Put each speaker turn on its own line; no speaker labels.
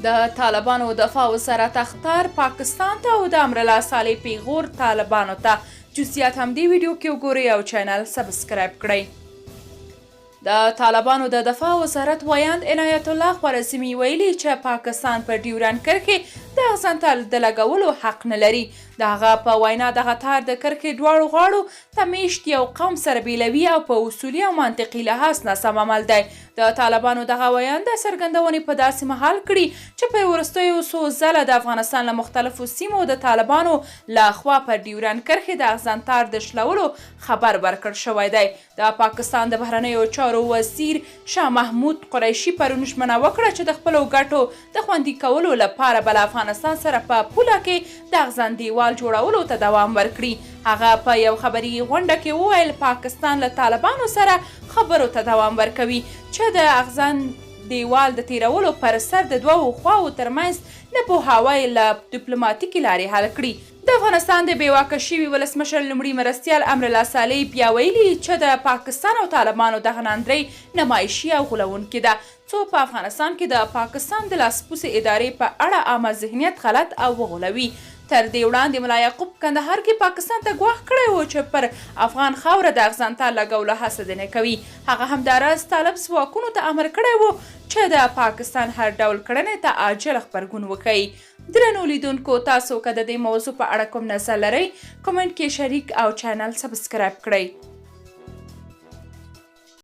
د طالبانو دفاع وزارت اخطار پاکستان ته او د امرالله صالح پیغور طالبانو ته. جزئیات هم دې ویډیو کې وګورئ او چینل سبسکرایب کړئ. د طالبانو د دفاع وزارت ویاند عنایت الله خوارزمي ویلي چې پاکستان په ډیورنډ کرښې د غزنتال د لګولو حق نه لري. د هغه په وینا دغه تار د کرښې دواړو غاړو ته میشت یو قوم سره بیلوي او په اصولي او منطقي لحاظ ناسم عمل دی. د طالبانو دغه ویاند د څرګندونې په داسې مهال کړي چې په وروستیو څو ځله د افغانستان له مختلفو سیمو د طالبانو له خوا په ډیورنډ کرښې د غزنتار د شلولو خبر ورکړ شوی دی. د پاکستان د بهرنیو چارو وزیر شاه محمود قریشي پرون ژمنه وکړه چې د خپلو ګټو د خوندي کولو لپاره به له افغانستان سره په پوله کې د اغزن دیوال جوړولو ته دوام ورکړي. هغه په یو خبري غونډه کې وویل پاکستان له طالبانو سره خبرو ته دوام ورکوي چې د اغزن دیوال د تیرولو پر سر د دوو خواو ترمنځ نه پوهاوی له ډیپلوماتیکي لارې حل کړي. د افغانستان د بیواکه شوي ولسمشر لومړي مرستیال امرالله صالح بیا ویلي چې د پاکستان او طالبانو دغه ناندرۍ نمایشي او غولونکې ده څو په افغانستان کې د پاکستان د لاسپوڅې ادارې په اړه عامه ذهنیت غلط او وغولوي. تر دې وړاندې ملا یعقوب کندهار کې پاکستان ته ګواښ کړی و چې پر افغان خاوره د اغزنتال لګولو هڅه دې نه کوي. هغه همداراز طالب ځواکونو ته امر کړی و چې د پاکستان هر ډول کړنې ته عاجل غبرګون وښیي. درنو لیدونکو، تاسو که د دې موضوع په اړه کوم نظر لرئ کومنټ کې شریک او چینل سبسکرایب کړئ.